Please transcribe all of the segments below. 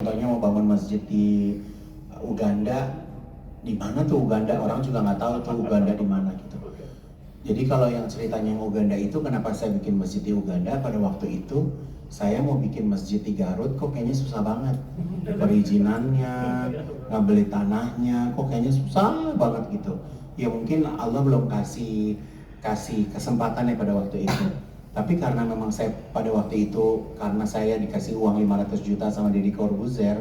contohnya mau bangun masjid di Uganda, di mana tuh Uganda, orang juga nggak tahu tuh Uganda di mana gitu. Jadi kalau yang ceritanya yang Uganda itu, kenapa saya bikin masjid di Uganda? Pada waktu itu saya mau bikin masjid di Garut, kok kayaknya susah banget perizinannya, ngebeli tanahnya, kok kayaknya susah banget gitu. Ya mungkin Allah belum kasih kesempatan ya pada waktu itu. Tapi karena memang saya pada waktu itu, karena saya dikasih uang 500 juta sama Deddy Corbuzier,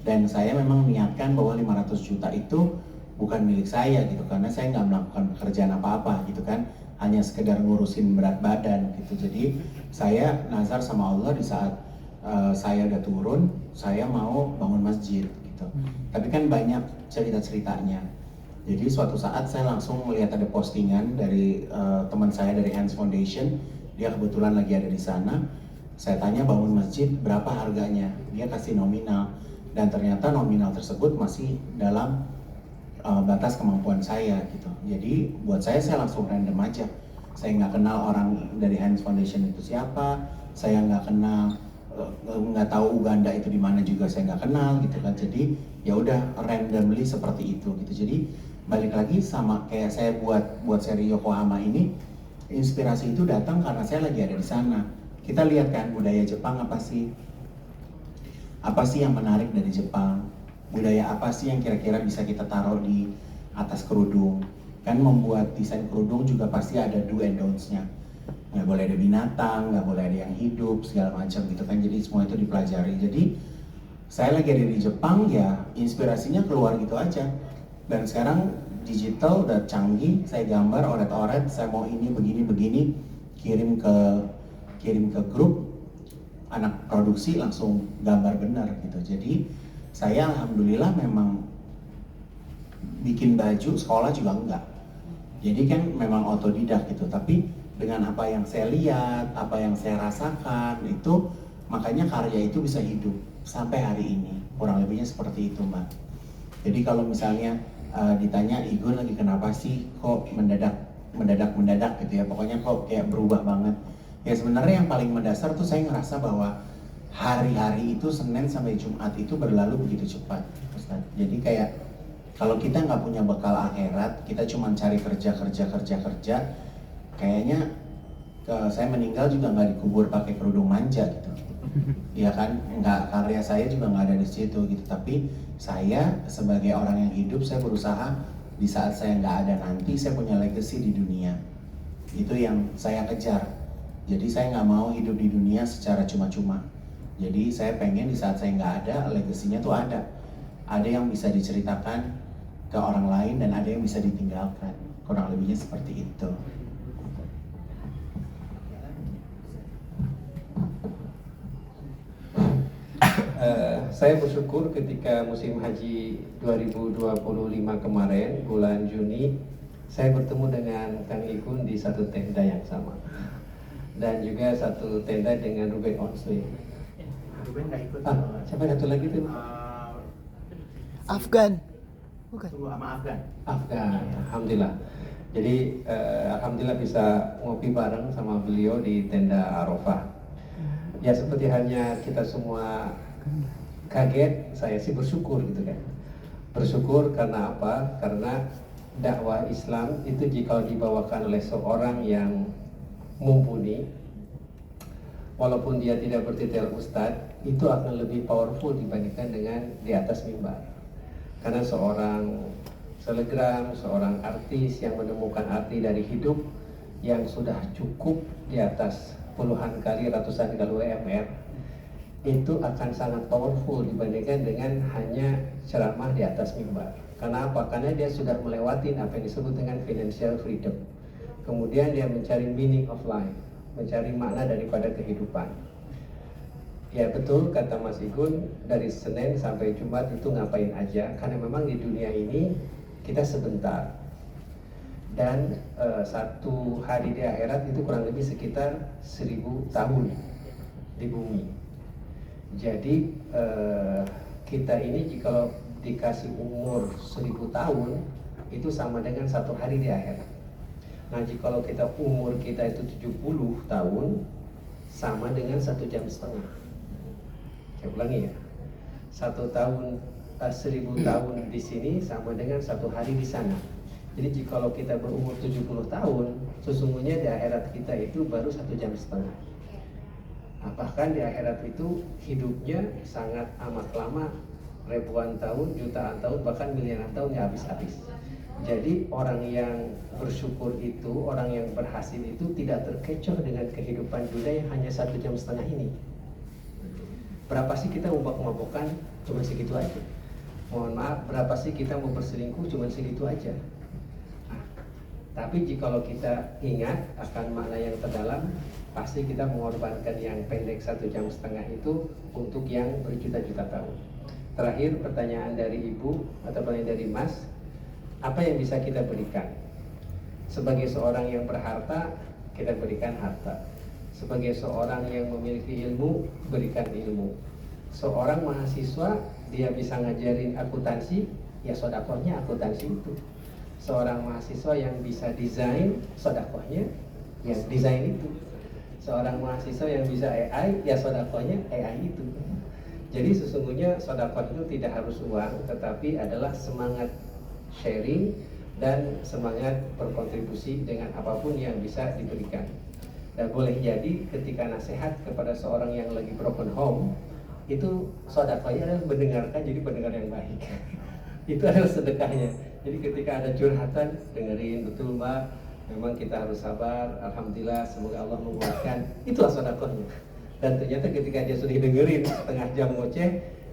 dan saya memang niatkan bahwa 500 juta itu bukan milik saya gitu, karena saya nggak melakukan pekerjaan apa-apa gitu kan, hanya sekedar ngurusin berat badan gitu. Jadi saya nazar sama Allah di saat saya udah turun, saya mau bangun masjid gitu. Tapi kan banyak cerita-ceritanya. Jadi suatu saat saya langsung melihat ada postingan dari teman saya dari Hands Foundation, dia kebetulan lagi ada di sana. Saya tanya bangun masjid berapa harganya, dia kasih nominal, dan ternyata nominal tersebut masih dalam batas kemampuan saya gitu. Jadi buat saya langsung random aja. Saya nggak kenal orang dari Hands Foundation itu siapa, saya nggak kenal, nggak tahu Uganda itu di mana juga saya nggak kenal gitu kan. Jadi ya udah randomly seperti itu gitu. Jadi balik lagi sama kayak saya buat seri Yokohama ini, inspirasi itu datang karena saya lagi ada di sana. Kita lihat kan budaya Jepang apa sih? Apa sih yang menarik dari Jepang? Budaya apa sih yang kira-kira bisa kita taruh di atas kerudung? Kan membuat desain kerudung juga pasti ada do and don'ts-nya. Nggak boleh ada binatang, nggak boleh ada yang hidup, segala macam gitu kan. Jadi semua itu dipelajari. Jadi saya lagi ada di Jepang, ya inspirasinya keluar gitu aja. Dan sekarang digital udah canggih, saya gambar oret-oret, saya mau ini begini-begini, kirim ke grup, anak produksi langsung gambar benar gitu. Jadi saya alhamdulillah memang bikin baju sekolah juga enggak. Jadi kan memang otodidak gitu. Tapi dengan apa yang saya lihat, apa yang saya rasakan itu, makanya karya itu bisa hidup sampai hari ini. Kurang lebihnya seperti itu, Mbak. Jadi kalau misalnya ditanya Igun lagi kenapa sih kok mendadak gitu ya, pokoknya kok kayak berubah banget. Ya sebenarnya yang paling mendasar tuh saya ngerasa bahwa hari-hari itu Senin sampai Jumat itu berlalu begitu cepat, Ustaz. Jadi kayak kalau kita nggak punya bekal akhirat, kita cuma cari kerja, kayaknya saya meninggal juga nggak dikubur pakai kerudung manja gitu. Ya kan, nggak, karya saya juga nggak ada di situ gitu. Tapi saya sebagai orang yang hidup, saya berusaha di saat saya nggak ada nanti, saya punya legacy di dunia. Itu yang saya kejar. Jadi saya nggak mau hidup di dunia secara cuma-cuma. Jadi saya pengen di saat saya nggak ada, legasinya tuh ada. Ada yang bisa diceritakan ke orang lain dan ada yang bisa ditinggalkan. Kurang lebihnya seperti itu. Saya bersyukur ketika musim haji 2025 kemarin, bulan Juni, saya bertemu dengan Kang Igun di satu tenda yang sama. Dan juga satu tenda dengan Ruben Onswe. Ruben nggak ikut. Siapa satu lagi tuh? Afgan. Bukan. Sama Afgan. Afgan, alhamdulillah. Jadi alhamdulillah bisa ngopi bareng sama beliau di tenda Arafah. Ya seperti halnya kita semua kaget, saya sih bersyukur gitu kan. Bersyukur karena apa? Karena dakwah Islam itu jika dibawakan oleh seorang yang mumpuni, walaupun dia tidak bertitel ustadz, itu akan lebih powerful dibandingkan dengan di atas mimbar. Karena seorang selegram, seorang artis yang menemukan arti dari hidup yang sudah cukup di atas puluhan kali, ratusan kali UMR, itu akan sangat powerful dibandingkan dengan hanya ceramah di atas mimbar. Karena apa? Karena dia sudah melewati apa yang disebut dengan financial freedom. Kemudian dia mencari meaning of life, mencari makna daripada kehidupan. Ya betul kata Mas Igun, dari Senin sampai Jumat itu ngapain aja, karena memang di dunia ini kita sebentar. Dan satu hari di akhirat itu kurang lebih sekitar 1000 tahun di bumi. Jadi kita ini jika dikasih umur 1000 tahun, itu sama dengan satu hari di akhirat. Nah, jika kita umur kita itu 70 tahun, sama dengan 1,5 jam. Saya ulangi ya, 1 tahun 1000 tahun di sini sama dengan 1 hari di sana. Jadi jikalau kita berumur 70 tahun, sesungguhnya di akhirat kita itu baru 1,5 jam. Nah, bahkan di akhirat itu hidupnya sangat amat lama, ribuan tahun, jutaan tahun, bahkan miliaran tahun ya habis-habis. Jadi orang yang bersyukur itu, orang yang berhasil itu tidak terkecoh dengan kehidupan dunia yang hanya 1,5 jam ini. Berapa sih kita mabok-mabokan? Cuma segitu aja. Mohon maaf, berapa sih kita mau berselingkuh? Cuma segitu aja. Nah, tapi jikalau kita ingat akan makna yang terdalam, pasti kita mengorbankan yang pendek 1,5 jam itu untuk yang berjuta-juta tahun. Terakhir pertanyaan dari Ibu atau dari Mas, apa yang bisa kita berikan? Sebagai seorang yang berharta, kita berikan harta. Sebagai seorang yang memiliki ilmu, berikan ilmu. Seorang mahasiswa, dia bisa ngajarin akuntansi, ya sodakohnya akuntansi itu. Seorang mahasiswa yang bisa desain, sodakohnya ya desain itu. Seorang mahasiswa yang bisa AI, ya sodakohnya AI itu. Jadi sesungguhnya sodakoh itu tidak harus uang, tetapi adalah semangat sharing dan semangat berkontribusi dengan apapun yang bisa diberikan. Dan boleh jadi ketika nasihat kepada seorang yang lagi broken home, itu sodakohnya adalah mendengarkan, jadi pendengar yang baik. Itu adalah sedekahnya. Jadi ketika ada curhatan, dengerin, betul Mbak, memang kita harus sabar, alhamdulillah, semoga Allah menguatkan. Itulah sodakohnya. Dan ternyata ketika dia sudah dengerin setengah jam ngoceh,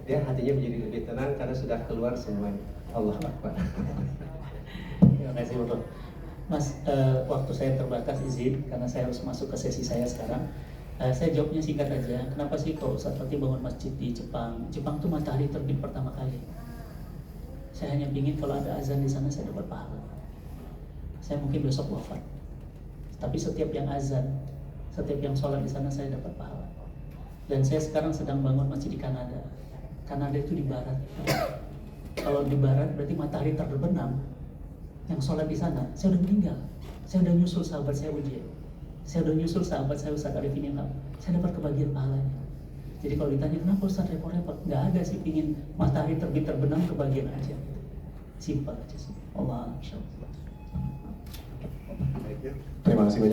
dia hatinya menjadi lebih tenang karena sudah keluar semuanya. Allah Akbar. Terima kasih Bapak. Mas, waktu saya terbatas, izin karena saya harus masuk ke sesi saya sekarang. Saya jawabnya singkat aja. Kenapa sih kok Ustaz Fatih bangun masjid di Jepang? Jepang tuh matahari terbit pertama kali. Saya hanya ingin kalau ada azan di sana saya dapat pahala. Saya mungkin besok wafat, tapi setiap yang azan, setiap yang sholat di sana saya dapat pahala. Dan saya sekarang sedang bangun masjid di Kanada. Kanada itu di barat. Kalau di barat berarti matahari terbenam. Yang sholat di sana, saya udah meninggal. Saya udah nyusul sahabat saya Ujian. Saya udah nyusul sahabat saya Ustaz Arifin Imam. Saya dapat kebagian pahalanya. Jadi kalau ditanya kenapa Ustaz repot-repot, nggak ada sih, ingin matahari terbit terbenam kebagian aja. Simpel aja sih. Allah, insya Allah. Terima kasih banyak.